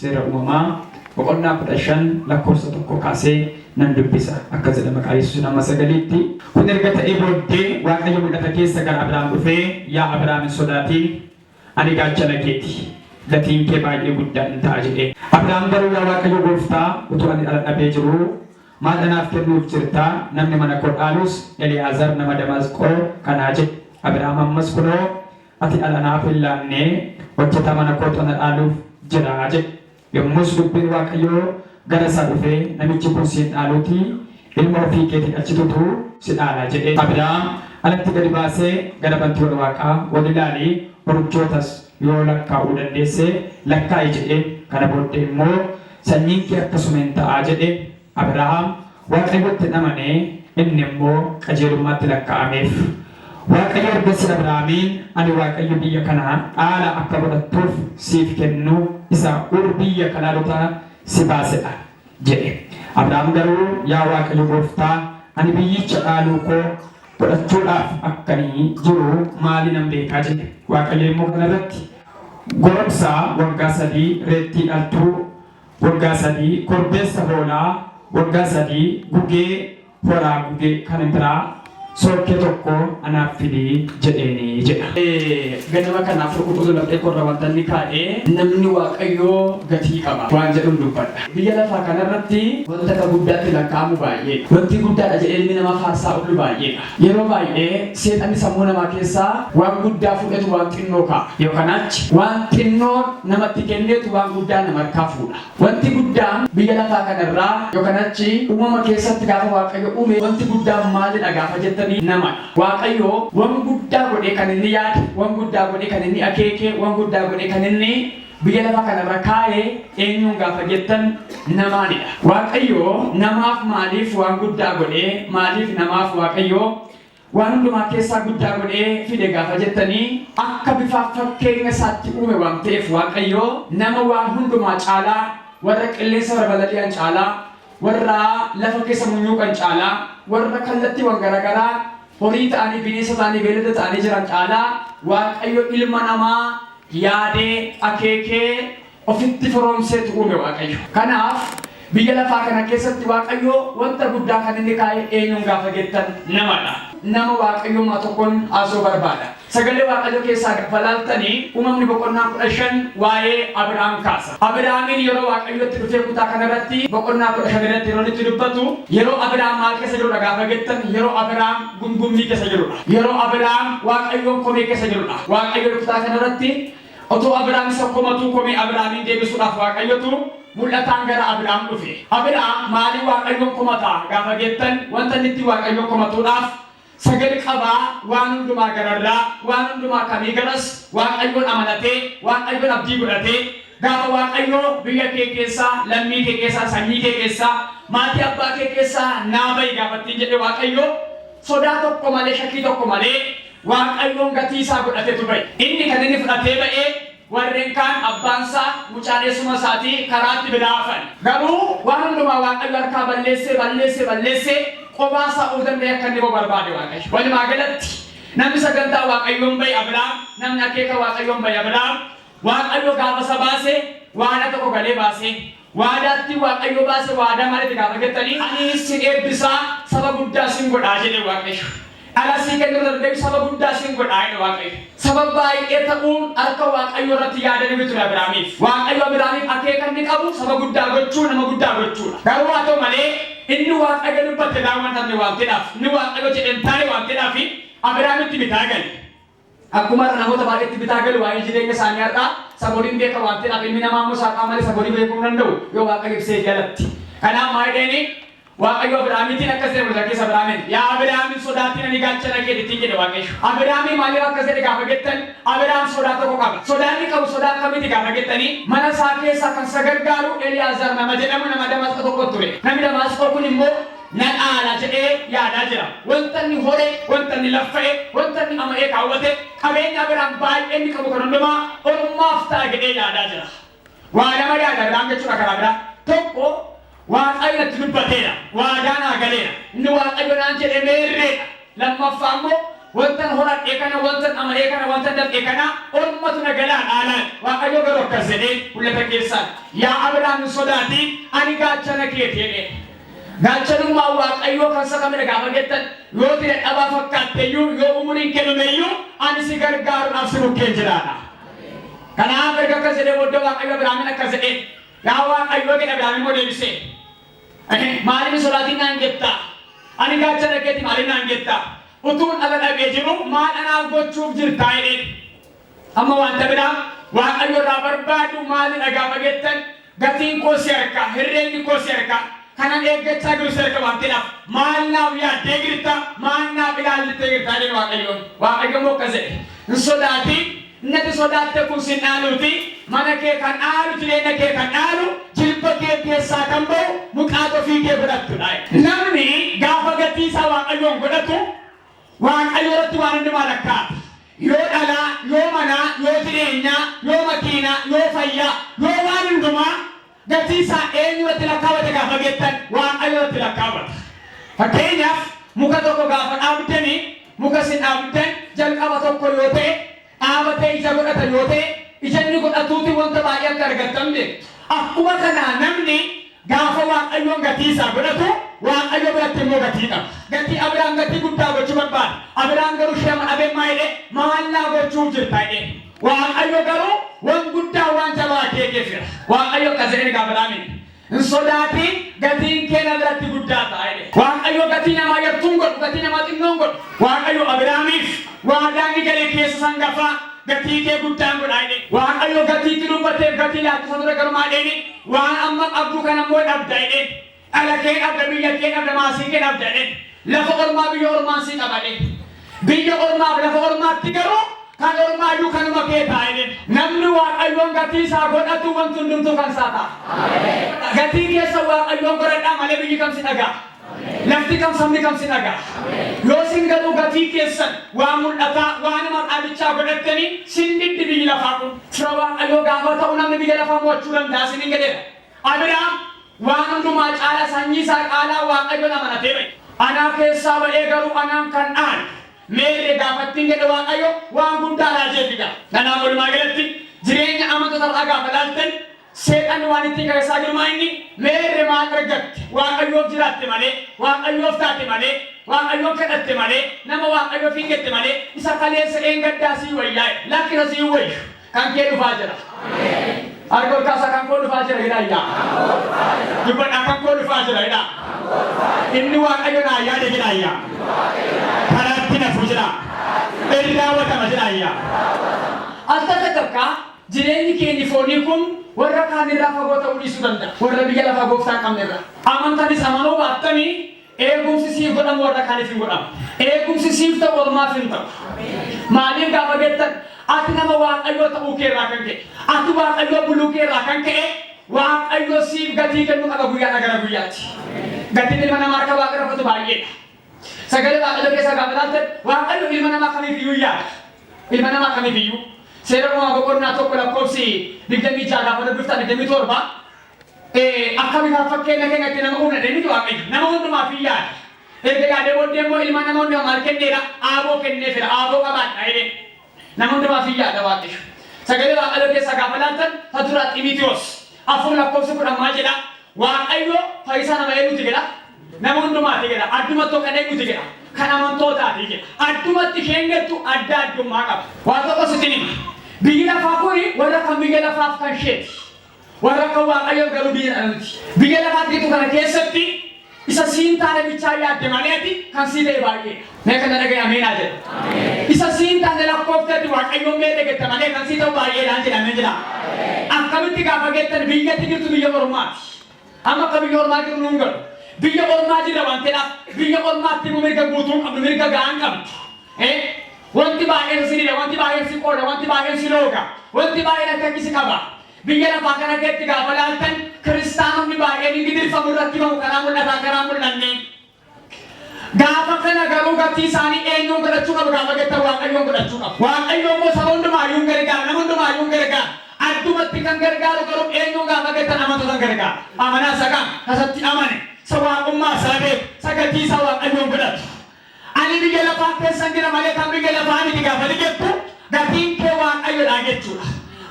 seera uumamaa boqonnaa 15 lakkoofsa 1 kaasee nan dubbisa akka jedha maqaa Yesuus nama sagaliitti. Kun erga ta'ee booddee Waaqayyo mul'ata keessa gara Abrahaam dhufee yaa Abrahaam hin sodaatin ani gaachana keeti gatiin kee baay'ee guddaa hin ta'a jedhee. Abrahaam garuu yaa Waaqayyo gooftaa utuu ani dhala dhabee jiru maal anaaf kennuuf jirtaa namni mana koo dhaalus Eliyaazar nama Damasqoo kanaa jedhe. Abrahaam ammas kunoo ati dhala naaf hin laannee hojjetaa mana koo tana dhaaluuf jira jedhe. Yommus dubbiin Waaqayyoo gara isaa dhufee namichi kun siin dhaaluuti ilma ofii keetii achitutu si dhaala jedhe. Abrahaam alatti gadi baasee gara bantii Waaqaa wal ilaalee urjootas yoo lakkaa'uu dandeesse lakkaa'i jedhe. Kana booddee immoo sanyiin kee akkasuma hin ta'a jedhe. Abrahaam Waaqayyotti amanee inni immoo qajeelummaatti lakkaa'ameef. Waaqayyo ergasii Abrahaamiin ani Waaqayyo biyya kanaa dhaala akka godhattuuf siif kennu isa biyya kanaa si baasedha jedhe. Abrahaam garuu yaa Waaqayyo gooftaa ani biyyicha dhaaluu koo godhachuudhaaf akkanii jiru maali nan beekaa jedhe. Waaqayyo immoo kanarratti goromsaa waggaa 3 reettii dhaltuu waggaa 3 korbeessa hoolaa waggaa 3 gugee horaa gugee kan biraa soorkee tokko anaaf fidii jedheeni jedha. Ganama kanaaf rukutuu laphee korra wantanni kaa'ee namni Waaqayyoo gatii qaba waan jedhuun dubbadha. Biyya lafaa kanarratti wanta guddaatti lakkaa'amu baay'ee wanti guddaadha jedhee ilmi namaa faarsaa oolu baay'eedha. Yeroo baay'ee seexanni sammuu namaa keessaa waan guddaa fudhatu waan xinnoo kaa'a yookaan achi waan xinnoo namatti kenneetu waan guddaa nama harkaa fuudha. Wanti guddaan biyya lafaa kanarraa yookaan achi uumama keessatti gaafa Waaqayyo uume wanti guddaan maalidha gaafa jettan nama Waaqayyo waan guddaa godhee kan inni yaade waan guddaa godhee kan inni akeeke waan guddaa godhee kan inni biyya lafaa kanarra kaa'ee eenyuun gaafa jettan namaanidha. Waaqayyo namaaf maaliif waan guddaa godhee maaliif namaaf Waaqayyo waan hundumaa keessaa guddaa godhee fide gaafa jettanii akka bifaaf fakkeenya isaatti uume waan ta'eef Waaqayyo nama waan hundumaa caalaa warra qilleensa balali'an caalaa warra lafa keessa munyuuqan caalaa warra kallattiiwwan garaagaraa horii ta'anii bineensa ta'anii beeylada ta'anii jiran caalaa Waaqayyo ilma namaa yaadee akeekee ofitti firoomseetu uume Waaqayyo. Kanaaf biyya lafaa kana keessatti Waaqayyo wanta guddaa kan inni kaa'ee eenyuun gaafa jettan namadha. Nama Waaqayyummaa tokkoon haasoo barbaada. Sagalee Waaqayyo keessaa gaafa laaltanii uumamni boqonnaa 15 waa'ee Abrahaam kaasa. Abrahaamiin yeroo Waaqayyotti dhufee kutaa kanarratti boqonnaa 15 irratti yeroo itti dubbatu yeroo Abrahaam maal keessa jirudha gaafa jettan yeroo Abrahaam gungummii keessa jirudha. Yeroo Abrahaam Waaqayyoon komee keessa jirudha. Waaqayyo kutaa kanarratti otoo Abrahaam isa komatu komee Abrahaamiin deebisuudhaaf Waaqayyotu mul'ataan gara Abrahaam dhufe. Abrahaam maaliif Waaqayyoon komataa gaafa jettan wanta inni itti Waaqayyoon komatuudhaaf sagal qabaa waan hundumaa gararraa waan hundumaa kamii garas Waaqayyoon amanatee Waaqayyoon abdii godhatee gaafa Waaqayyoo biyya kee keessaa lammii kee keessaa sanyii kee keessaa maatii abbaa kee keessaa naa ba'i gaafattiin jedhe Waaqayyoo sodaa tokko malee shakkii tokko malee Waaqayyoon gatii isaa godhateetu ba'e. Inni kan inni fudhatee ba'ee warreen kaan abbaansaa mucaaneessuma isaatii karaatti bilaafan. Garuu waan hundumaa Waaqayyo harkaa balleessee qobaasaa ol danda'e akka inni barbaade Waaqayyo. Walumaa galatti namni sagantaa Waaqayyoon ba'e Abrahaam namni akeeka Waaqayyoon ba'e Abrahaam Waaqayyo gaafa isa baase waadaa tokko galee baase. Waadaatti Waaqayyo baase waadaa maalitti gaafa jettanii ani sin eebbisaa saba guddaa sin godhaa jedhe Waaqayyo. Alasii kennu danda'u saba guddaa sin godhaa jedhe Waaqayyo. Saba baay'ee ta'uun harka Waaqayyo irratti yaadanii bitu Abrahaamiif. Waaqayyo Abrahaamiif akeeka inni qabu saba guddaa gochuu nama guddaa gochuudha. Garuu haa ta'u malee inni Waaqayyo dubbate daawwatamne waan ta'eedhaaf inni Waaqayyo jedhen taa'e waan ta'eedhaaf Abrahaamitti bitaa gale. Akkuma namoota baay'eetti bitaa galu waa'ee jireenya isaanii har'aa saboliin beeka waan ta'eedhaaf ilmi namaa immoo saaqaa malee sabolii beekuu hin danda'u yoo Waaqayyo ibsee jalatti. Kanaaf maal jedhanii Waaqayyo Abrahaamiitiin akkas jedhe mul'ata keessa Abrahaamiin yaa Abrahaamiin sodaatiin ani gaachana kee ittiin jedhe Waaqayyo. Abrahaamiin maaliif akkas jedhe gaafa jettan Abrahaam sodaa tokko qaba. Sodaan inni qabu sodaa akkamiiti gaafa jettanii mana isaa keessaa kan isa gargaaru Eliyaazar nama jedhamu nama Damasqoo tokko ture. Namni Damasqoo kun immoo na dhaala jedhee yaadaa jira. Wanta inni hore, wanta inni laffa'e, wanta inni ama'ee kaawwate qabeenya Abrahaam baay'ee inni qabu kan hundumaa ormaaf ta'a jedhee yaadaa jira. Waa lama yaada Abrahaam jechuudha karaa biraa. Tokko Waaqayyo natti dubbateera. Waadaa naa galeera. Inni Waaqayyo naan jedhe meerreedha. Lammaffaa immoo wantan horat ekana wantan ama ekana wantan dab ekana ummatu nagalan ala waaqayyo garuu akkas jedhee mul'ata keessaan yaa Abrahaam sodaati ani gaachana kee jedhe gaachanummaa waaqayyo kan sakamne gaafa jettan yoo tire dhabaa fakkaateyyuu yoo umuriin kennumeyyuu ani si gargaaruudhaaf si bukkee jiraadha. Kanaaf erga akkas jedhee booddee waaqayyo Abrahaamin akkas jedhee yaa waaqayyo jedhe Abrahaam immoo deebisee maaliif sodaatiin naan jetta ani gaachana keeti maaliif naan jetta utuun ala dhabee jiru maal anaaf gochuuf jirtaa jedheen amma wanta biraa waaqayyo irraa barbaadu maali dhagaafa jettan gatiin koo si harka herreenyi koo si harka kanan eeggachaa jiru si harka waantidhaaf maal naaf yaaddee girta maal naaf ilaallitee girtaa jedhe waaqayyo immoo akkas jedhe hin sodaatiin nati sodaatte kun sin dhaaluuti mana kee kan dhaalu jireenya kee kan dhaalu jilba kee keessaa kan ba'u muqaat ofii kee godhattudha. Namni gaafa gatii isaa waaqayyoon godhatu waaqayyo irratti waan hundumaa lakkaa'ata. Yoo dhalaa, yoo manaa, yoo jireenyaa, yoo makiinaa, yoo fayyaa, yoo waan hundumaa gatii isaa eenyu irratti lakkaawwate gaafa jettan waaqayyo irratti lakkaawwata. Fakkeenyaaf muka tokko gaafa dhaabdanii muka sin dhaabdan jalqaba tokko yoo ta'e dhaabatee ija godhata yoo ta'e ijni godhatuuti wanta baay'ee akka argattamne akkuma kanaa namni gaafa waaqayyoon gatii isaa godhatu waaqayyo biratti immoo gatii qaba. Gatii Abrahaam gatii guddaa gochuu barbaada. Abrahaam garuu sheema dhabee maayidhe maallaa gochuuf jirta jedhe. Waaqayyo garuu waan guddaa waan jabaa keekeef jira. Waaqayyo akkas jedhee gaafa Abrahaamin hin sodaatiin gatiin keenya biratti guddaa ta'a jedhe. Waaqayyo gatii namaa yartuun godhu gatii namaa xinnoon godhu. Waaqayyo Abrahaamiif waadaan ni galee keessa sangafaa gatii kee guddaan godhaa jedhe. Waaqayyo gatiitti dubbateef gatii laattisa dura garumaa jedheni waan amma qabdu kan ammoo dhabda jedhe. Ala kee dhabda biyya kee dhabda maasii kee dhabda jedhe. Lafa ormaa biyya ormaan sii qaba jedhe. Biyya ormaaf lafa ormaatti garuu kan ormaayyuu kanuma kee ta'a jedhe. Namni waaqayyoon gatii isaa godhatu wanti hundumtuu kan isaa ta'a. Gatii keessa waaqayyoon godhadhaa malee biyyi kamsi dhagaa. Lafti kam sabni kam si dhagaa. Yoo sin gaduu gatii keessan waan mul'ataa waan maqaabichaa godhattanii sin dhidhi biyyi lafaa kun. Fira waaqayyoo gaafa ta'u namni biyya lafaa mo'achuu danda'a sin hin jedheera. Abrahaam waan hundumaa caala sanyii isaa qaalaa waaqayyoon amanatee bahe. Anaa keessaa ba'ee garuu anaan kan dhaane. Meerree gaafattiin jedhe waaqayyo waan guddaa raajee fida. Kanaaf walumaa galatti jireenya amantoota irraa gaafa laaltan seeqan waan itti keessaa jirumaa inni meerree maal argatte waaqayyoof jiraatte malee waaqayyoof taate malee waaqayyoof kadhatte malee nama waaqayyoof hin jette malee isa kaleessa gaddaa sii wayyaa'e lakkisa sii wayyu kan kee dhufaa jira. Argo kaasa kan koo dhufaa jira jedha yaa. Dubbadhaa kan koo dhufaa jira jedha. Inni waaqayyo naa yaade jedha yaa. Kanaatti nafu jira. Irraa watama jedha yaa. Alta takka jireenyi keenya foonii kun warra kaan irraa fagoo ta'uu dhiisuu danda'a. Warra biyya lafaa gooftaa qabne irraa. Amantanis amanuu baattanii eegumsi siif godhamu warra kaaniif hin godhamu. Eegumsi siif ta'u ormaaf hin ta'u. Maaliif gaafa jettan ati nama waaqayyoo ta'uu keerraa kan ka'e. Ati waaqayyoo buluu keerraa kan ka'e waaqayyoo siif gatii kennu qaba guyyaadhaa gara guyyaatti. Gatiin ilma namaa harka waaqa rafatu baay'eedha. Sagalee waaqayyoo keessaa gaafa laaltan waaqayyo ilma namaa kamiif iyyuu yaada. Ilma namaa kamiif iyyuu. Seera uumamaa boqonnaa tokko lakkoofsi 26 gaafa dubbiftan 27 akkamiin fakkeenya keenyatti nama uumna deemtu waaqayyo nama hundumaaf hin yaada. Erga yaadee booddee immoo ilma nama hundumaa maal kenneedha aaboo kenneefidha aaboo qabaadha jedhee nama hundumaaf hin yaada waaqayyo. Sagalee waaqayyoo keessaa gaafa laaltan Faturaa Xiimotewos afur lakkoofsi 10 maal jedha waaqayyo fayyisaa nama eeguuti jedha nama hundumaati jedha addumatti kan eeguuti jedha kan amantootaati jedha addumatti keenyattu adda addummaa qaba. Waa tokko sitti hima. Biyya lafaa kuni warra kan biyya lafaaf kan isheeti. Warra kan waaqayyoo garuu biyya dhalati. Biyya lafaatti kana keessatti isa siin taane bichaa yaadde maleeti kan sii ta'e baay'eedha. Mee kana dhagaye ameenaa jedha. Isa siin taane lakkooftetti waaqayyoon mee dhagetta malee kan sii ta'u baay'eedhaan jedhamee jira. Akkamitti gaafa gettan biyyatti jirtu biyya ormaati. Amma akka biyya ormaa jiru nuun galu. Biyya ormaa jira waan ta'eedhaaf biyya ormaatti immoo mirga guutuun qabdu mirga ga'aan qabdu. Wanti baay'een si dida, wanti baay'een si qooda, wanti baay'een si looga, wanti baay'een akka si qaba. Biyya lafaa kana keessatti gaafa laaltan kiristaanonni baay'een hin gidirfamu irratti bahu karaa mul'ataa karaa mul'anne. Gaafa kana garuu gatii isaanii eenyuun godhachuu qabu gaafa jettan waaqayyoon godhachuu qabu. Waaqayyoon immoo saba hundumaayyuu hin gargaaru, nama hundumaayyuu hin gargaaru. Addumatti kan gargaaru garuu eenyuun gaafa jettan amantoota gargaaru. Amanaa isa kan kasatti amane, isa waaqummaa isaa beeku, isa gatii isaa waaqayyoon godhatu. Ani biyya lafaa keessan jira malee kan jechuudha.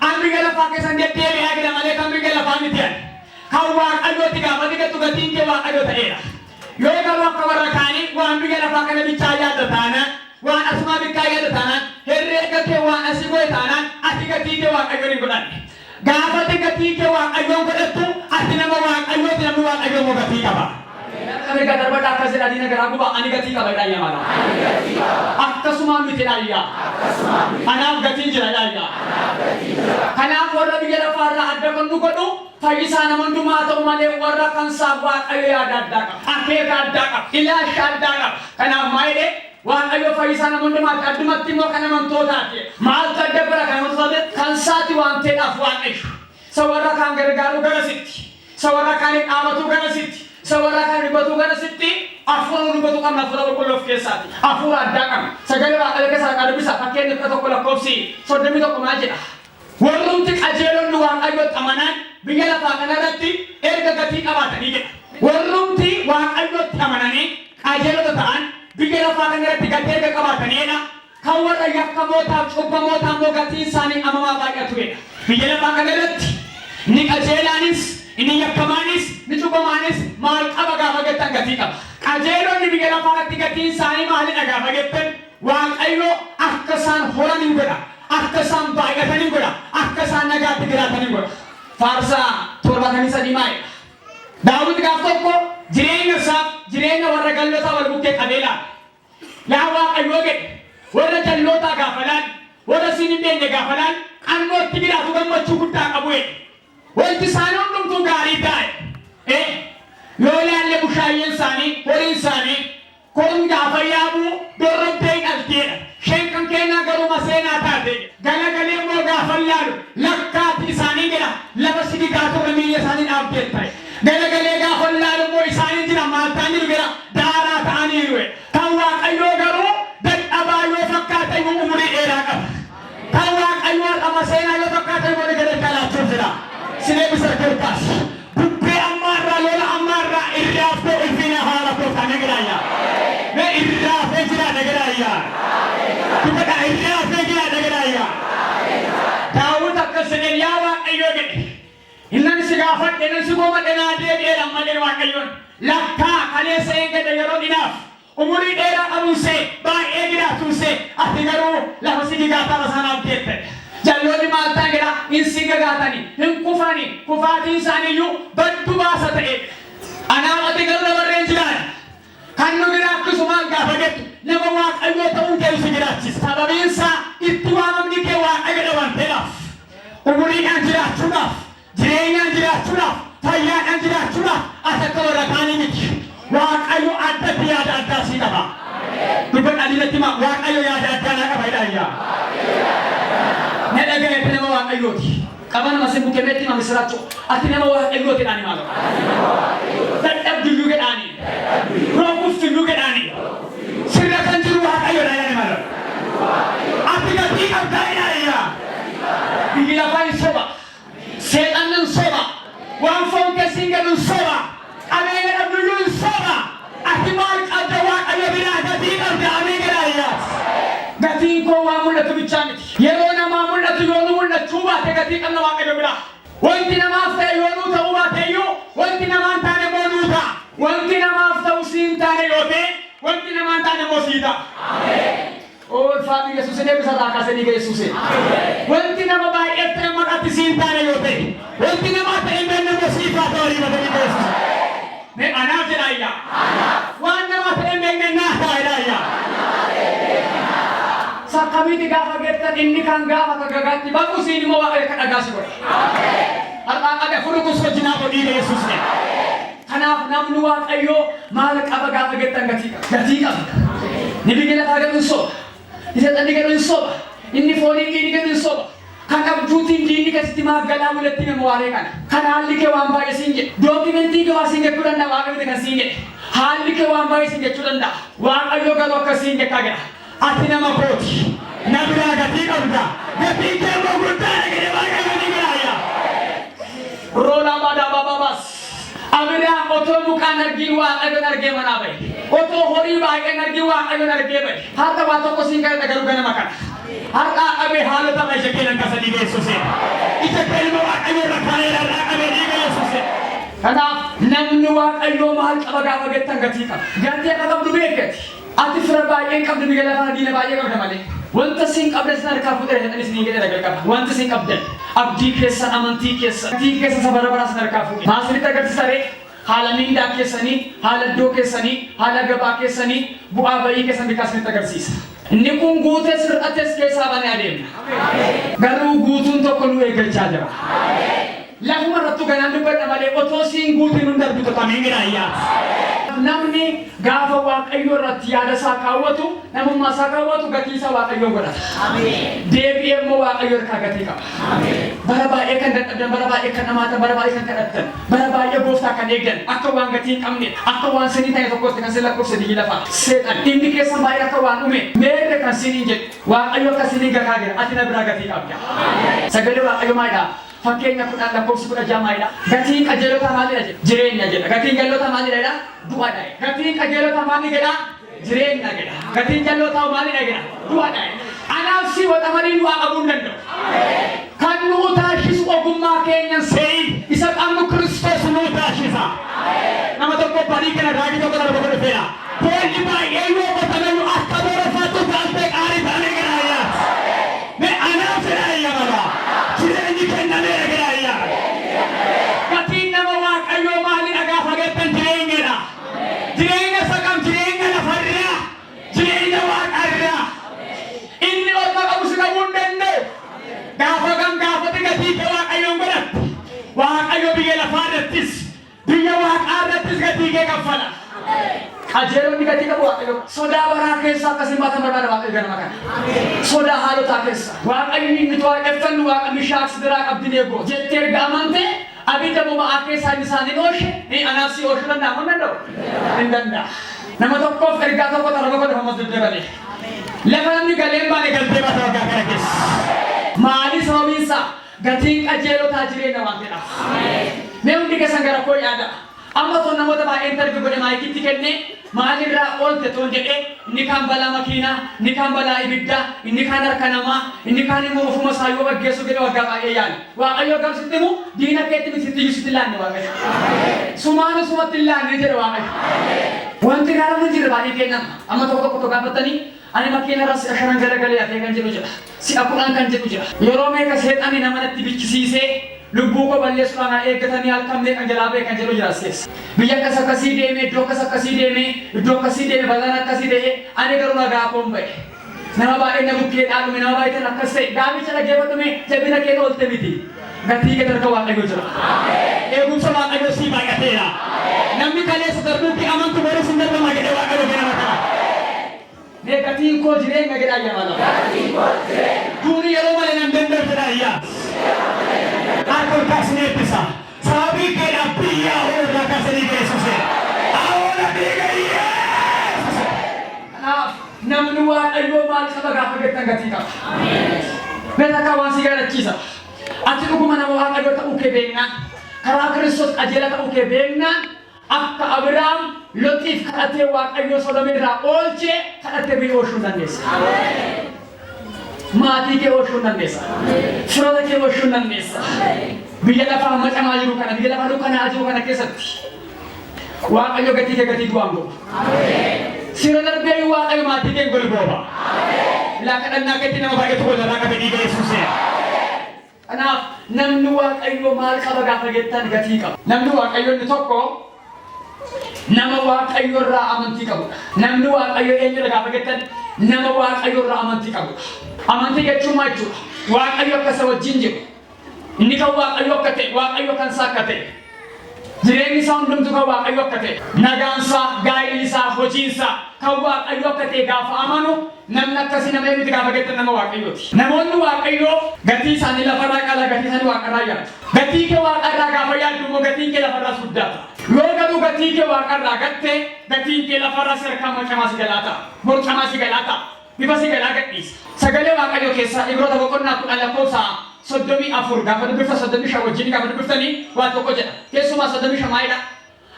Amri gala faa keessan deddeebi'aa gala malee kan amri gala faa miti ani. Kan waaqayyooti gaafati gatu gatiin kee waaqayyo ta'eera. Yoo garuu akka warra kaanii waan biyya lafaa kana bichaa yaadda taanaan waan asumaa bichaa yaadda taanaan herreega kee waan asii goe taanaan ati gatii kee waaqayyoon hin godhanne. Gaafati gatii kee waaqayyoon godhattu ati nama waaqayyooti namni waaqayyoon moo gatii qaba. Namni gadarbadha akkas jedhanii nagaraa guba ani gatii qaba jedhaa yamala. Akkasuma miti dhaayyaa. Anaaf gatiin jira dhaayyaa. Kanaaf warra biyya lafaa irraa adda kan nu godhu fayyisaa nama hundumaa ta'u malee warra kan isaa waaqayyo yaada addaa qaba. Akeeka addaa qaba. Ilaalcha addaa qaba. Kanaaf maayidee waaqayyo fayyisaa nama hundumaatti addumatti immoo kan amantootaati. Maaltu adda bira kan amantootaati kan isaati waan ta'eedhaaf waaqayyo. Isa warra kaan gargaaru garasitti. Isa warra kaan dhaabatu garasitti. Isa warra kaan dhibbatu garasitti afuura dhibbatu qabna afuura qulqulluu of keessaati. Afuura addaa qabna. Sagalee waaqayyo keessaa qalbisa fakkeenya tokko lakkoofsi 31 maal jedha. Warrumti qajeelonni waaqayyotti amanaan biyya lafaa kanarratti erga gatii qabaatanii jedha. Warrumti waaqayyotti amananii qajeelota ta'an biyya lafaa kanarratti gatii erga qabaataniidha. Kan warra yakkamootaaf cubbamootaaf immoo gatiin isaanii amamaa baay'atuudha. Biyya lafaa kanarratti ni qajeelaanis inni yakkamaanis ni cubbamaanis maal qaba gaafa jettan gatii qaba. Qajeelonni biyya lafaa irratti gatiin isaanii maalidha gaafa jettan waaqayyo akka isaan horanii godha. Akka isaan baay'atanii godha. Akka isaan nagaatti jiraatanii godha. Faarsaa 73 maayidha. Daawit gaaf tokko jireenya isaaf jireenya warra gallootaa wal bukkee qabeelaa. Yaa waaqayyoo jedhe warra jallootaa gaafalaan warra siin hin beekne gaafalaan qannootti jiraatu gammachuu guddaa qabu jedhe. Wanti isaanii hundumtuu gaarii taa'e. Yoo ilaalle bushaayyeen isaanii horiin isaanii kun gaafa yaabuu dorrobbee dhalteedha. Sheen kan keenyaa garuu maseenaa taate galagalee immoo gaafa laalu lakkaatti isaanii jedha lafa sigigaa ture miilla isaanii dhaabdee ta'e. Galagalee gaafa laalu immoo isaanii jira maaltaan jiru jedha daaraa ta'anii jiru. Kan waaqayyoo garuu dadhabaa yoo fakkaata immoo umurii dheeraa qaba. Kan waaqayyoo dhama seenaa yoo fakkaata immoo gara galaachuuf jira. Sinee bisa kertas. Bubbee ammaarraa lola ammaarraa irraaftee ulfina haala kooftaa nagiraayyaa. Mee irraaftee jira nagiraayyaa. Dubata irraaftee jira nagiraayyaa. Daawit akkas jedheen yaa waaqayyoo jedhe. Innan si gaafadhe nan si goomadhe naa deebi'ee lammadheen waaqayyoon. Lakkaa kaleessa eeggate yeroo dhinaaf. Umurii dheeraa qabuusee baay'ee jiraatuusee ati garuu lafa si digaataa sanaaf jettee. Jalloonni maal ta'an jedha hin si gagaatanii hin kufanii kufaatiin isaaniiyyuu baddu baasa ta'e. Anaaf ati garuu namarreen jiraan kan nu jiraachisuu maal gaafa jettu nama waaqayyoo ta'uun kee si jiraachisa. Sababiin isaa itti waamamni kee waaqayyoo waan ta'eedhaaf umuriidhaan jiraachuudhaaf jireenyaan jiraachuudhaaf fayyaadhaan jiraachuudhaaf ati akka warra kaanii miti. Waaqayyo addatti yaada addaa sii qaba. Dubban adiilatti maa waaqayyo yaada addaa naa qaba jedhaa. Nada gaya nama waaqayyooti. Qaban masin buke metti ma misracho. Ati nama waaqayyooti dhani maalo. Dadhabdu iyyuu jedhaani. Roobuftu iyyuu jedhaani. Sirra kan jiru waaqayyo dhani maalo. Ati gatii qabdaa jedhaayya. Biyyi lafaa hin soba. Seexanni hin soba. Waan foon keessi hin galu hin soba. Qabeenya dhabdu iyyuu hin soba. Ati maal qabda waaqayyo biraa gatii qabda amee jedhaayya. Gatiin koo waan mul'atu bichaa miti. Yeroo namaa mul'atu yoo nu mul'achuu baate gatii qabna waaqayyo biraa. Wanti namaaf ta'e yoo nuu ta'uu baate iyyuu wanti namaan taane moo nuu ta'a. Wanti namaaf ta'u siin taane yoo ta'e wanti namaan taane moo sii ta'a. Ulfaatu Yesuusin eebbisarraa kaasanii geessuse. Wanti nama baay'eetti nama maqaatti siin taane yoo ta'e wanti namaa ta'e hin beekne moo sii ta'a ta'uu dhiibatanii geessuse. Mee anaaf jedhaayyaa. Waan namaa ta'e hin beekne naa ta'a jedhaayyaa. Sakkamiti gaafa gettan inni kan gaafa kagagaatti baqqu siin immoo waaqayyo akka dhagaasi godha. Har'aan qabe furugus hojinaa godhii Yesuus ne. Kanaaf namni waaqayyoo maal qaba gaafa gettan gatii qaba. Ni biyya lafaa galu hin soba. Isa xanni galu hin soba. Inni foonii dhiini galu hin soba. Kan abjuutiin diinni keessatti maaggalaa mul'atti nama waaree kana. Kan haalli kee waan baay'ee siin jedhe. Dookimentii kee waa siin jechuu danda'a waaqayyo kan siin jedhe. Haalli kee waan baay'ee siin jechuu danda'a. Waaqayyo garuu akka siin jechaa jira. Ati nama kooti. Nabiraa gatii qabda. Gatii kee immoo guddaa dhagee waaqayyo ni giraaya. Roolaa badaa babaabas. Abiraa otoo mukaan argiin waaqayyoon argee manaa bahe. Otoo horii baay'een argiin waaqayyoon argee bahe. Har'a waa tokko siin kadhadha garuu ganama kana. Har'aa qabee haalota baay'ee keenan kasa Yesuus. Ija kelma waaqayyo rakkaneera raaqame dhiiga Yesuus. Kanaaf namni waaqayyo maal qaba gaafa gettan gatii qaba. Gatii akka qabdu beekati. Ati fira baay'ee qabdu biyya lafaa diina baay'ee qabda malee. Wanta sin qabdan sin harkaa fuudhee jedhanis ni jedhe dagal qaba. Wanta sin qabdan abdii keessan amantii keessan sabara baraa sin harkaa fuudhee. Maasilitti agarsiisaree haala miindaa keessanii, haala iddoo keessanii, haala gabaa keessanii, bu'aa bayii keessan bikaasnitti agarsiisa. Inni kun guutee sirrates keessaa banee adeemna. Garuu guutuun tokko nu eeggachaa jira. Lafuma irrattu ganaan dubbadha malee otoo siin guutiin hun darbitu tamee giraayyaa. Namni gaafa waaqayyo irratti yaada isaa kaawwatu, namummaa isaa kaawwatu gatii isaa waaqayyo godhata. Deebi'ee immoo waaqayyo harkaa gatii qaba. Bara baay'ee kan dadhabdan, bara baay'ee kan dhamaatan, bara baay'ee kan kadhattan, bara baay'ee gooftaa kan eegdan, akka waan gatii hin qabne, akka waan sinii ta'e tokkotti kan sin lakkoofse biyyi lafaa. Seexan inni keessan baay'ee akka waan dhume, meerre kan siniin jedhu, waaqayyo akka sinii gakaa jira, ati na biraa gatii qabda. Sagalee waaqayyo maalidhaa? Fakkeenya kudhan lakkoofsi kudha jamaadha. Gatiin qajeelota maalidha jedha? Jireenya jedha. Gatiin jalloota maalidha jedha? Du'aadha. Gatiin qajeelota maali jedha? Jireenya jedha. Gatiin jalloota maalidha jedha? Du'aadha. Anaaf si wata malee du'aa qabuu hin danda'u. Kan nu taashisu ogummaa keenyan seeyi isa qabnu Kiristoos nu taashisa. Nama tokko barii kana raajii tokko darba godhe fe'a. Boolli baay'ee yoo qotamayyuu akka booreffattu taasisee qaarii ta'anii giraayyaa. Mee anaaf fedhaa mala. Jireenyi kennameera giraayyaa. Gatiin nama waaqayyoo maalidha gaafa gettan jireenyadha. Jireenya saqam jireenya lafarraa. Jireenya waaqarraa. Inni orma qabu si qabuu hin danda'u. Gaafa kam gaafate gatii kee waaqayyoon godhatte. Waaqayyo biyya lafaarrattis biyya waaqaarrattis gatii kee kaffala. Qajeelonni gatii qabu waaqayyo. Sodaa baraa keessa akkasiin baatan barbaada waaqayyo ganama kana. Sodaa haalotaa keessa. Waaqayyo inni waaqeffannu waaqa mishaaks biraa qabdin eegoo. Jettee erga amante abidda boba'aa keessaa isaanii dhooshe anaaf si ooshuu danda'amu hin danda'u? Hin danda'a. Nama tokkoof ergaa tokko taraba godhe hamas deddeebalee. Lafa namni galeen baane galtee baata waggaa kana keessa. Maali sababiinsaa? Gatiin qajeelotaa jireenya waan ta'eedhaaf. Mee hundi keessan gara koo yaada. Amma ton namoota baay'een darbe godhe maayikiitti kenne maalirraa oolte ton jedhee inni kaan balaa makiinaa, inni kaan balaa ibiddaa, inni kaan harka namaa, inni kaan immoo ofuma isaa yoo gaggeessu jedhe waggaa baay'ee yaale. Waaqayyo gam sitti himu diina keetti misitti iyyuu sitti laanne waaqayyo. Sumaanu sumatti hin laanne jedhe waaqayyo. Wanti gaara hin jirre baay'ee kennama. Amma tokko tokko gaafatanii ani makiinarra si'a shanan garagalee hafee kan jedhu jira. Si'a kudhan kan jedhu jira. Yeroo meeqa seexanni nama natti bichisiisee lubbuu koo balleessuudhaan eeggatanii halkamnee kan jalaa ba'e kan jedhu jira as keessa. Biyya akkas akkasii deemee, iddoo akkas akkasii deemee, iddoo akkasii deemee, balaan akkasii ta'ee, ani garuu nagaa koon ba'e. Nama baay'ee na bukkee dhaalume, nama baay'ee akkas ta'e, gaaficha dhaggeeffatume jabina kee oolte miti. Gatii kee darga waaqayyo jira. Eegumsa waaqayyo sii baay'ateera. Namni kaleessa darbuutti amantu boris hin darbamaa jedhee waaqayyo kee nama ta'a. Mee gatiin koo jireenya jedhaa ayyaana. Duuni yeroo malee nan danda'u jedhaa ayyaana. Akol kasne pisa. Sabi ke la pia ora kasne ke Yesus. Ahora diga yes. Namni waaqayyo maal qaba gaafa gettan gatii qaba. Beta ka waan si galachiisa. Ati dhuguma nama waaqayyo ta'uu kee beeknaan karaa Kiristoos qajeela ta'uu kee beeknaan akka Abrahaam Looxiif kadhatee waaqayyo Sodomee irraa oolchee kadhatee biyya oolchuu dandeessa. Maatii kee oolchuu dandeessa. Firoota kee oolchuu dandeessa. Biyya lafaa macamaa jiru kana, biyya lafaa dukkanaa jiru kana keessatti waaqayyo gatii kee gatii du'aan godhu. Sirna darbee waaqayyo maatii kee golbooba. Ilaa kadhannaa keetti nama baay'eetu gollarraa qabe dhiiga Yesuusee. Kanaaf namni waaqayyo maal qaba gaafa gettan gatii qaba. Namni waaqayyo inni tokko nama waaqayyo irraa amantii qabudha. Namni waaqayyo eenyudha gaafa gettan nama waaqayyo irraa amantii qabudha. Amantii jechuun maal jechuudha? Waaqayyo akka isa wajjin jiru. Inni kan waaqayyo akka ta'e, waaqayyo kan isaa akka ta'e. Jireenyi isaa hundumtu kan waaqayyo akka ta'e. Nagaan isaa, gaa'illi isaa, hojiin isaa kan waaqayyo akka ta'e gaafa amanu namni akkasii nama miti gaafa gettan nama waaqayyooti. Namoonni waaqayyoo gatii isaanii lafarraa qala, gatii isaanii waaqarraa yaadu. Gatii kee waaqarraa gaafa yaaddu immoo gatiin kee lafarraa guddaata. Yoo garuu gatii kee waaqarraa gattee gatiin kee lafarraa sadarkaa macamaa si galaata. Borcamaa si galaata. Bifa si galaa gadhiisa. Sagalee waaqayyoo keessaa Ibroota boqonnaa 10:34 gaafa dubbifta 35 wajjin gaafa dubbiftanii waa tokko jedha. Keessumaa 35 maalidha?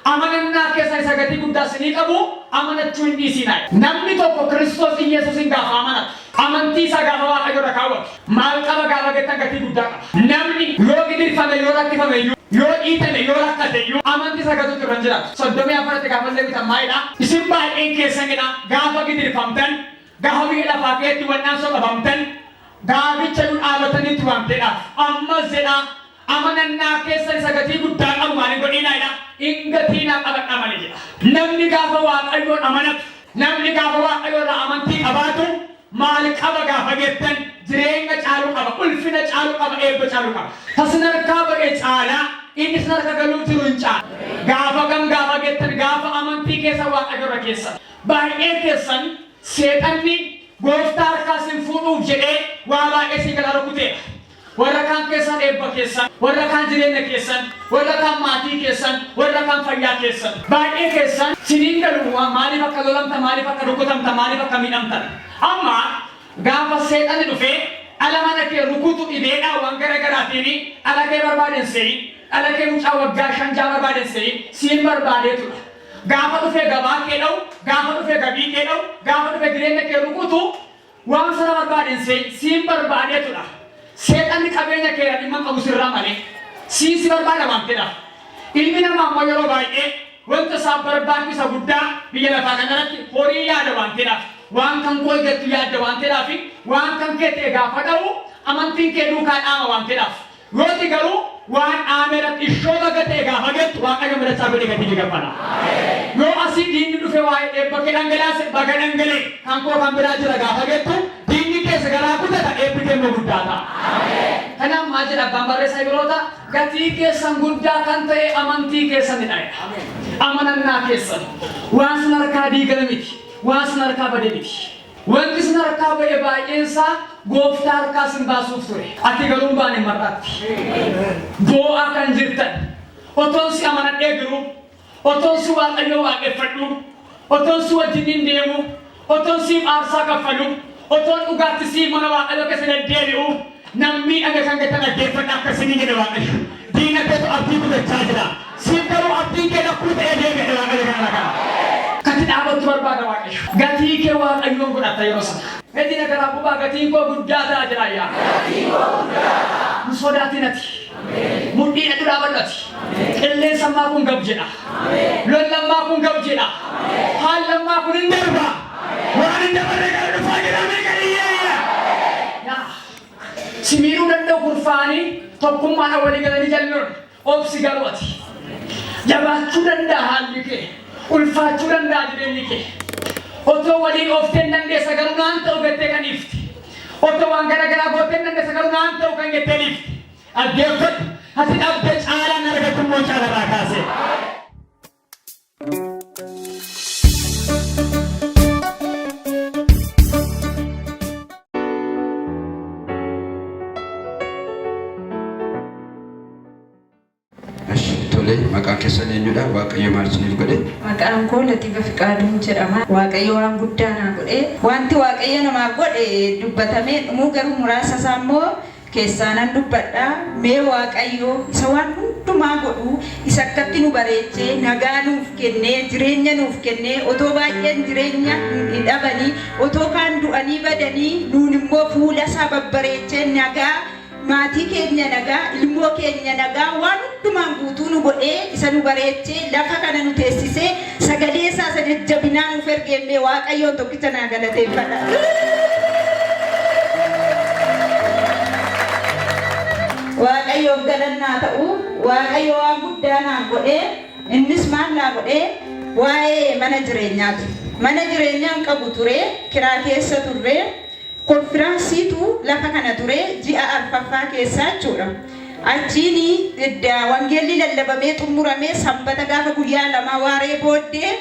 Amanannaa keessa isa gatii guddaa sinii qabu amanachuu hin dhiisinaa. Namni tokko Kiristoos Yesuusin gaafa amanatu amantii isaa gaafa waaqayyo irra kaawwatu maal qaba gaafa gettan gatii guddaa qaba. Namni yoo gidirfame yoo rakkifame yoo dhiitame yoo rakkate amantii sagatutti irra jiraatu. Soddomii afarratti gaafa illee bitan maayidha. Isin baay'een keessanidha gaafa gidirfamtan gaafa biyya lafaa keetti wannaan soqabamtan gaaficha nu dhaabatanitti waamtedhaaf ammas jedha amanannaa keessan sagatii guddaa qabu maaliin godhiinaadha. Ingatiinaa qabadha malee jedha. Namni gaafa waaqayyoon amanatu namni gaafa waaqayyoon amantii qabaatu maal qaba gaafa gettan jireenya caaluu qaba ulfina caaluu qaba eebba caaluu qaba. Tasnarkaa ba'e caalaa inni sanarka galuu jiru hin caalu. Gaafa gettan gaafa amantii keessa waaqayyoon keessa baay'ee keessan seexanni gooftaa harkaa sin fuudhuuf jedhee waa baay'ee si gala rukuteera. Warra kaan keessan eebba keessan, warra kaan jireenya keessan, warra kaan maatii keessan, warra kaan fayyaa keessan. Baay'ee keessan siniin galu maaliif akka lolamta, maaliif akka rukutamta, maaliif akka miidhamtan. Amma gaafa seexanni dhufee ala mana kee rukutu dhibeedhaa waan garaagaraatiin ala kee barbaaden se'i, ala kee mucaa waggaa 5 barbaaden se'i, siin barbaadeetudha. Gaafa dhufee gabaa kee dha'u, gaafa dhufee gabii kee dha'u, gaafa dhufee jireenya kee rukutu waan sana barbaaden se'i, siin barbaadeetudha. Seexanni qabeenya keera dhimma qabu sirraa malee siisi barbaada waan ta'eedhaaf. Ilmi namaa ammoo yeroo baay'ee wanta isaaf barbaachisa guddaa biyya lafaa kanarratti horii yaada waan ta'eedhaaf. Waan kan koo jettu yaadda waan ta'eedhaaf waan kan kee ta'e gaafa dha'u amantiin kee duukaa dhaama waan ta'eedhaaf. Yooti garuu waan dhaameeratti ishoo baga ta'e gaafa gettu waaqayyo midhachaa godhe gatii ni gabbana. Yoo asii diinni dhufe waa'ee eebba kee dhangalaase baga dhangalee kan koo kan biraa jira gaafa gettu diinni keessa garaa kutata eebbi keemmoo guddaa ta'a. Kanaaf maal jedha abbaan barreessaa Ibroota gatii keessan guddaa kan ta'e amantii keessanidha. Amanannaa keessan waan sin harkaa diigame miti waan sin harkaa bade miti. Wanti sin harkaa ba'e baay'eensaa gooftaa harkaa sin baasuuf ture. Ati garuu hin baane mar'aatti. Boo'aa kan jirtan otoon si amanadhee jiru otoon si waaqayyoo waaqeffadhu otoon si wajjin hin deemu otoon siif aarsaa kaffalu otoon dhugaatti si mana waaqayyoo keessa deddeebi'u namni dhaga kan gatan dhaggeeffadha akkasii jedhe waaqayyo. Diina keetu abdii gudachaa jira. Siif garuu abdiin kee dhakkuu ta'ee deebi'e waaqayyo kana lagaa. Kati dhaabattu barbaada waaqayyo. Gatii kee waaqayyoon godhatta yeroo sana. Meetii nagaraa bubaa gatiin koo guddaa ta'a jira yaa. Gatiin koo guddaa ta'a. Nu sodaatinati. Mudhii dhadhu dhaabadhati. Qilleensa ammaa kun gab jedha. Lollammaa kun gab jedha. Haallammaa kun hin darba. Waan hin dabarre gara dhufaa jedhamee gadiyyee. Simiiruu danda'u kurfaanii tokkummaadhaan walii galanii jalloon obsi garuu ati. Jabaachuu danda'a haalli kee. Ulfaachuu danda'a jireenyi kee. Otoo waliin oofteen dandeessa garuu naan ta'u gattee kan ifti. Otoo waan garaagaraa gooteen dandeessa garuu naan ta'u kan gattee ifti. Addeeffadhu ati dhabde caalaan argattu immoo caalarraa kaase. Maqaan keessan eenyudha? Waaqayyo maal isiniif godhe? Maqaan koo Latiifa Fiqaaduun jedhama. Waaqayyo waan guddaa naa godhe. Wanti Waaqayyo namaaf godhe dubbatamee dhumuu garuu muraasa isaa immoo keessaanan dubbadha. Mee Waaqayyo isa waan hundumaa godhu isa akkatti nu bareechee nagaa nuuf kennee jireenya nuuf kennee otoo baay'een jireenya hin dhabanii otoo kaan du'anii badanii nuun immoo fuula isaa babbareechee nagaa maatii keenya nagaa ilmoo keenya nagaa waan hundumaan guutuu nu godhee isa nu bareechee lafa kana nu teessisee sagalee isaa isa jajjabinaa nuuf ergeemmee Waaqayyoon tokkicha naa galateeffadha. Waaqayyoon galannaa ta'u Waaqayyo waan guddaa naa godhee innis maal naa godhee waa'ee mana jireenyaati. Mana jireenyaan qabu ture kiraa keessa turre. Konfiraansiitu lafa kana ture ji'a arfaffaa keessaa jechuudha. Achiini wangeelli lallabamee xumuramee sanbata gaafa guyyaa 2 waaree booddee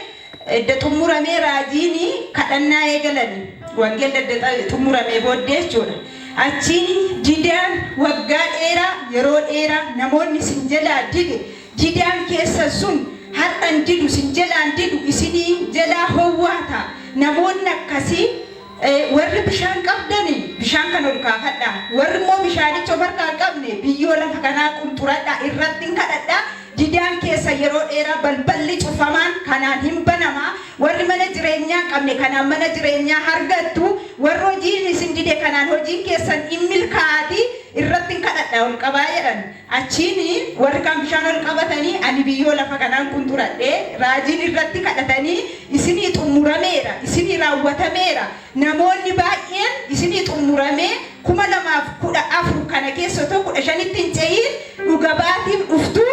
xumuramee raajiini kadhannaa eegalani. Wangeelli xumuramee booddee jechuudha. Achiini jidaan waggaa dheeraa yeroo dheeraa namoonni sin jalaa dige jidaan keessa sun har'an didu sin jalaan didu isinii jalaa howwaata namoonni akkasii warri bishaan qabdani bishaan kan ol kaafadha warri immoo bishaanicha of harkaa qabne biyyoo lafa kanaa qunxuradha irratti kadhadha didaan keessa yeroo dheeraa balballi cufamaan kanaan hin banamaa warri mana jireenyaa qabne kanaan mana jireenyaa argattu warri hojiin isin dide kanaan hojiin keessan hin milkaa'ati irratti kadhadha ol qabaa jedhan achiin warri kan bishaan ol qabatanii ani biyyoo lafa kanaan kun turadhe raajiin irratti kadhatanii isinii xumurameera isinii raawwatameera namoonni baay'een isinii xumuramee 2014 kana keessa tokko 15 hin ce'in dhugabaatiif dhuftu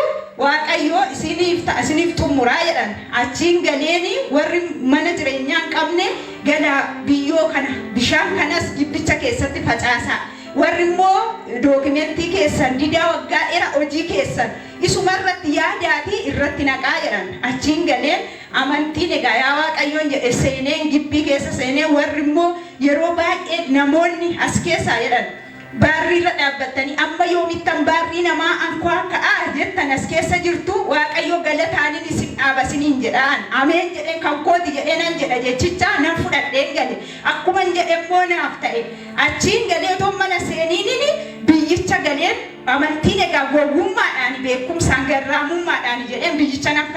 waaqayyo isiniif xumuraa jedhan achiin galeeni warri mana jireenyaa hin qabne gala biyyoo kana bishaan kanas gibbicha keessatti facaasaa warri immoo dookimentii keessan didaa waggaa dheeraa hojii keessan isumarratti yaadaati irratti naqaa jedhan achiin galeen amantiin egaa yaa waaqayyoon jedhe seeneen gibbii keessa seenee warri immoo yeroo baay'ee namoonni as keessaa jedhan baarrii irra dhaabbatanii amma yoomittan baarrii namaa ankwaa ka'aa jettan as keessa jirtu waaqayyo galataaniin isin dhaabasiniin jedhaan ameen jedhee kan kooti jedhee nan jedha jechicha nan fudhadheen gale akkuma jedhe immoo naaf ta'e achiin galee otoo mana seeniin biyyicha galeen amantiin egaa gowwummaadhaan beekumsaan garraamummaadhaan jedheen biyyicha nan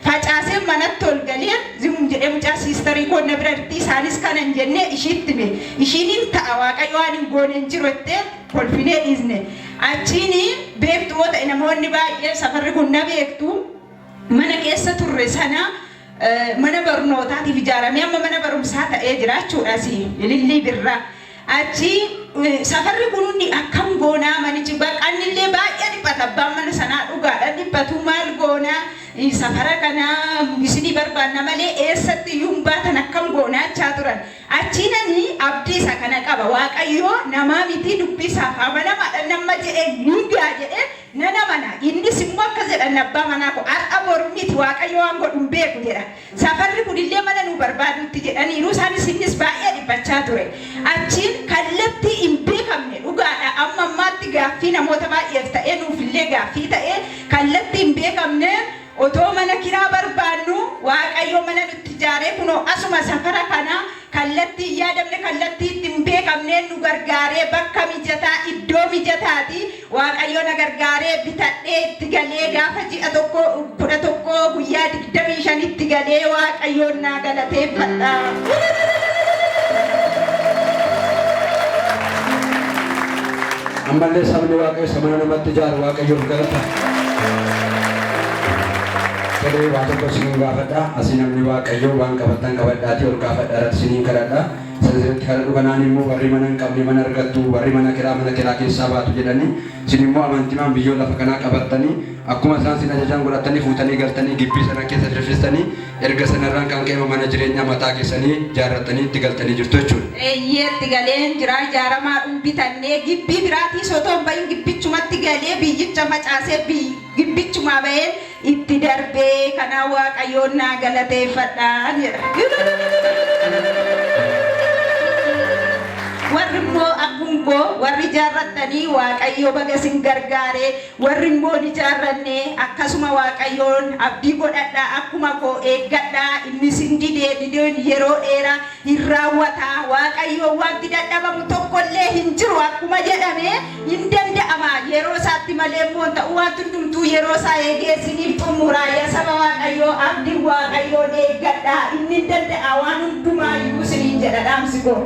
facaasee manatti ol galeen zimum jedhee mucaa siistarii koo na bira dhirtii isaanis kanan jennee ishiitti be ishiinin ta'a waaqayyo waan hin gooneen jiru jettee kolfinee dhiisne achiin beektu yoo ta'e namoonni baay'ee safarri kun na beektu mana keessa turre sana mana barnootaatiif ijaaramee amma mana barumsaa ta'ee jiraachuudhaas ilillii birraa achi safarri kunuunni akkam goonaa manichi baqannillee baay'ee dhiphata abbaan mana sanaa dhugaadha dhiphatu maal goonaa safara kana isinii barbaanna malee eessatti iyyuu baatan akkam goonaachaa turan achiinani abdii isa kana qaba waaqayyo namaa miti dubbisaaf amanamaadha nama jedhee nuugaa jedhee nana mana innis immoo akkas jedhan abbaa manaa koo har'a mormiti waaqayyo waan godhu hin beeku jedha safarri kunillee mana nu barbaadutti jedhaniiru isaanis innis baay'ee dhiphachaa ture achiin kallattii hin beekamne dhugaadha amma ammaatti gaaffii namoota baay'eef ta'ee nuufillee gaaffii ta'ee kallattii hin beekamne otoo mana kiraa barbaannu waaqayyo mana nutti ijaaree kunoo asuma safara kana kallattii yaadamne kallattii ittiin beekamneen nu gargaaree bakka mijataa iddoo mijataati waaqayyo na gargaaree bitadhee itti galee gaafa ji'a tokko 11 guyyaa 25 itti galee waaqayyoon naa galateeffadha. ammallee sabni waaqayyo samana namatti ijaaru waaqayyoof galata. Kalau waktu kau sini gafada, asin namni waaqayyo waan qabatan qabadhaati ol gaafadha irratti siniin kadhadha. Sanirratti kadhadhu kanaan immoo warri mana hin qabne mana argattu warri mana kiraa keessaa baatu jedhanii sin immoo amantimaan biyyoo lafa kanaa qabattanii akkuma isaan sin ajajaan godhatanii fuutanii galtanii gibbii sana keessa dirfistanii erga sanarraan kan ka'e mana jireenyaa mataa keessanii ijaarrattanii itti galtanii jirtu jechuudha. Eeyyeetti galeen jira ijaaramaa bitannee gibbii biraatii sotoon bahin gibbichumatti galee biyyicha facaasee gibbichumaa baheen itti darbee kana waaqayyoon naa galateeffadhaa jedha. warri immoo akkuma warri ijaarratanii waaqayyo baga sin gargaaree warri immoo ijaarranne akkasuma waaqayyoon abdii godhadha akkuma koo eeggadha inni sin dideen yeroo dheeraa hin raawwata waaqayyo wanti dadhabamu tokkollee hin jiru akkuma jedhame hin danda'ama yeroo isaatti malee immoo ta'u wanti hundumtuu yeroo isaa eegee siniif xumuraa yaa saba waaqayyo abdii waaqayyoon eeggadha inni danda'a waan hundumaayyuu siniin jedha dhaamsi koo.